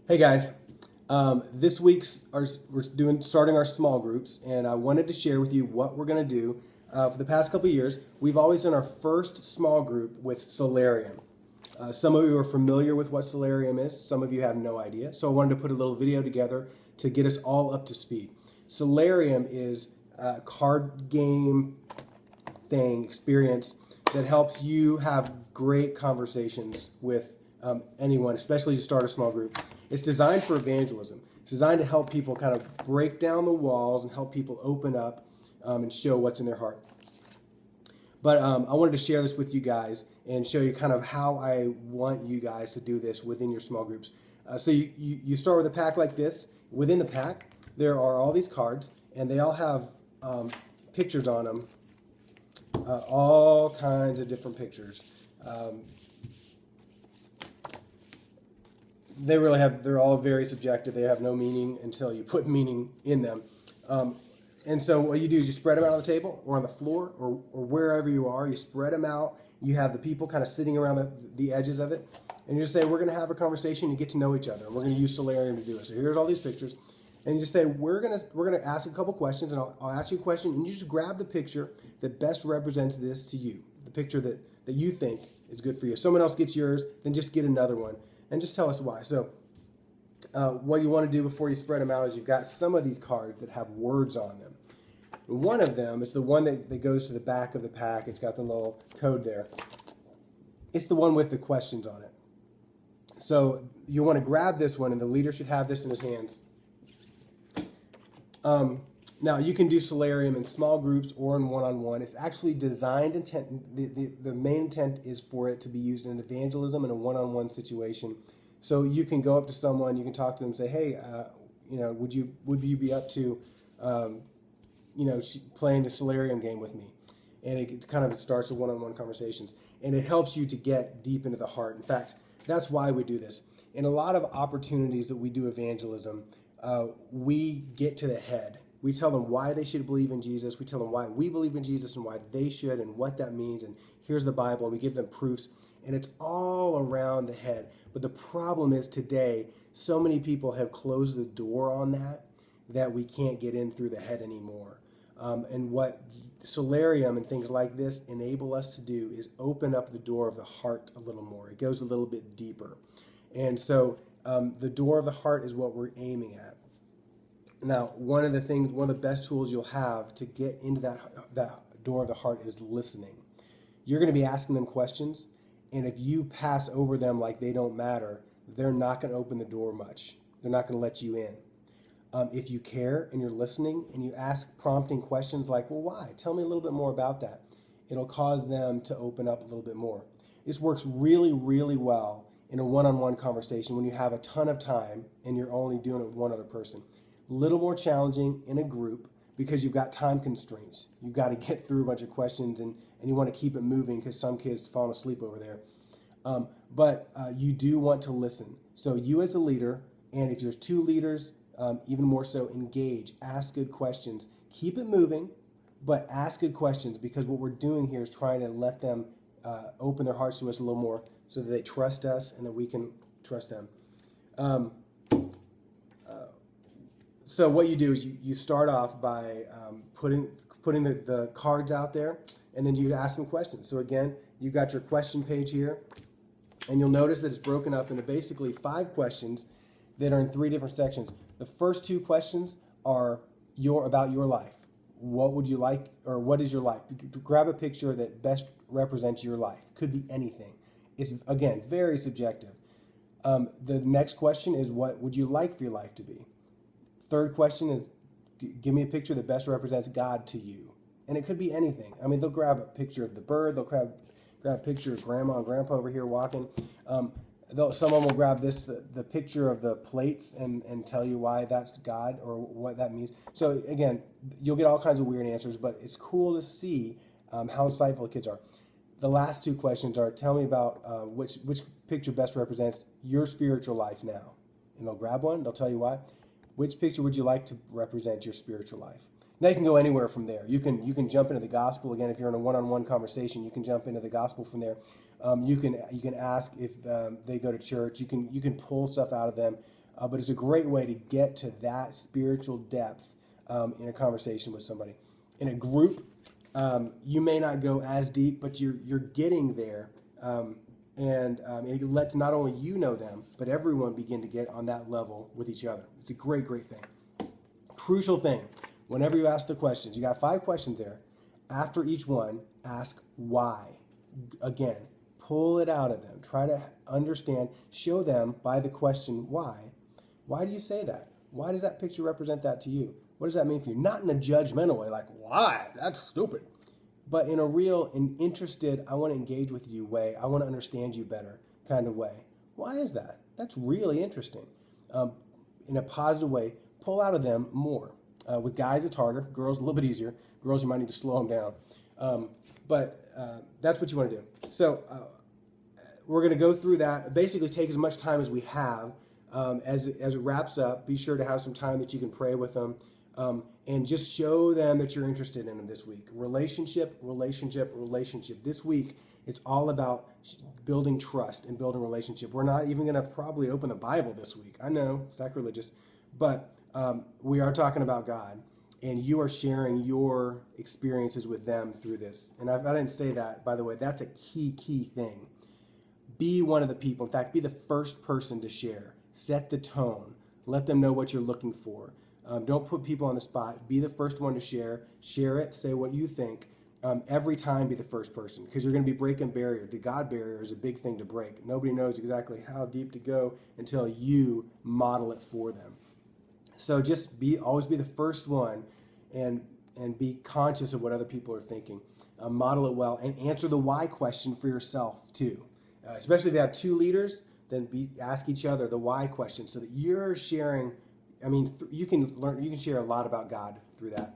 Hey guys, this week's starting our small groups, and I wanted to share with you what we're going to do. For the past couple of years, we've always done our first small group with Soularium. Some of you are familiar with what Soularium is. Some of you have no idea. So I wanted to put a little video together to get us all up to speed. Soularium is a card game experience that helps you have great conversations with anyone, especially to start a small group. It's designed for evangelism. It's designed to help people kind of break down the walls and help people open up and show what's in their heart. But I wanted to share this with you guys and show you kind of how I want you guys to do this within your small groups. So you start with a pack like this. Within the pack, there are all these cards, and they all have pictures on them, all kinds of different pictures. They're all very subjective. They have no meaning until you put meaning in them. And so what you do is you spread them out on the table or on the floor or wherever you are. You spread them out. You have the people kind of sitting around the edges of it. And you just say, we're going to have a conversation and get to know each other. And we're going to use Soularium to do it. So here's all these pictures. And you just say, we're gonna ask a couple questions, and I'll ask you a question, and you just grab the picture that best represents this to you, the picture that you think is good for you. If someone else gets yours, then just get another one, and just tell us why. So what you want to do before you spread them out is you've got some of these cards that have words on them. One of them is the one that goes to the back of the pack. It's got the little code there. It's the one with the questions on it. So you want to grab this one, and the leader should have this in his hands. Now, you can do Soularium in small groups or in one-on-one. It's actually designed intent. The main intent is for it to be used in evangelism in a one-on-one situation. So you can go up to someone, you can talk to them, and say, "Hey, would you be up to, playing the Soularium game with me?" And it kind of starts a one-on-one conversations, and it helps you to get deep into the heart. In fact, that's why we do this. In a lot of opportunities that we do evangelism, we get to the head. We tell them why they should believe in Jesus. We tell them why we believe in Jesus and why they should and what that means. And here's the Bible. And we give them proofs. And it's all around the head. But the problem is today, so many people have closed the door on that we can't get in through the head anymore. And what Soularium and things like this enable us to do is open up the door of the heart a little more. It goes a little bit deeper. And so the door of the heart is what we're aiming at. Now, one of the best tools you'll have to get into that door of the heart is listening. You're going to be asking them questions, and if you pass over them like they don't matter, they're not going to open the door much. They're not going to let you in. If you care and you're listening and you ask prompting questions like, well, why? Tell me a little bit more about that. It'll cause them to open up a little bit more. This works really, really well in a one-on-one conversation when you have a ton of time and you're only doing it with one other person. A little more challenging in a group because you've got time constraints. You've got to get through a bunch of questions and you want to keep it moving because some kids fall asleep over there. But you do want to listen. So you as a leader, and if there's two leaders, even more so, engage, ask good questions. Keep it moving, but ask good questions because what we're doing here is trying to let them open their hearts to us a little more so that they trust us and that we can trust them. So what you do is you start off by putting the cards out there, and then you ask them questions. So again, you've got your question page here, and you'll notice that it's broken up into basically 5 questions that are in 3 different sections. The first 2 questions are about your life. What would you like, or what is your life? Grab a picture that best represents your life. Could be anything. It's, again, very subjective. The next question is, what would you like for your life to be? Third question is, give me a picture that best represents God to you. And it could be anything. I mean, they'll grab a picture of the bird. They'll grab a picture of Grandma and Grandpa over here walking. Someone will grab the picture of the plates and tell you why that's God or what that means. So again, you'll get all kinds of weird answers, but it's cool to see how insightful kids are. The last 2 questions are, tell me about which picture best represents your spiritual life now. And they'll grab one. They'll tell you why. Which picture would you like to represent your spiritual life? Now you can go anywhere from there. You can jump into the gospel again. If you're in a one-on-one conversation, you can jump into the gospel from there. You can ask if they go to church. You can pull stuff out of them. but it's a great way to get to that spiritual depth in a conversation with somebody. In a group, you may not go as deep, but you're getting there, and it lets not only you know them, but everyone begin to get on that level with each other. It's a great, great thing. Crucial thing, whenever you ask the questions, you got 5 questions there. After each one, ask why. Again, pull it out of them. Try to understand, show them by the question why. Why do you say that? Why does that picture represent that to you? What does that mean for you? Not in a judgmental way, like, why? That's stupid. But in a real and interested, I want to engage with you way, I want to understand you better kind of way. Why is that? That's really interesting. In a positive way, pull out of them more. With guys, it's harder. Girls, a little bit easier. Girls, you might need to slow them down. But that's what you want to do. So we're going to go through that. Basically, take as much time as we have. As it wraps up, be sure to have some time that you can pray with them. And just show them that you're interested in them this week. Relationship. This week, it's all about building trust and building relationship. We're not even going to probably open the Bible this week. I know, sacrilegious. But we are talking about God. And you are sharing your experiences with them through this. And I didn't say that, by the way. That's a key thing. Be one of the people. In fact, be the first person to share. Set the tone. Let them know what you're looking for. Don't put people on the spot. Be the first one to share. Share it. Say what you think. Every time be the first person, because you're going to be breaking barrier. The God barrier is a big thing to break. Nobody knows exactly how deep to go until you model it for them. So just always be the first one, and be conscious of what other people are thinking. Model it well, and answer the why question for yourself too. Especially if you have 2 leaders, then ask each other the why question, so that you're sharing. I mean, you can share a lot about God through that.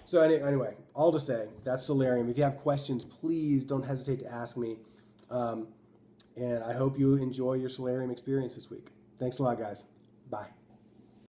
So anyway, all to say, that's Soularium. If you have questions, please don't hesitate to ask me. And I hope you enjoy your Soularium experience this week. Thanks a lot, guys. Bye.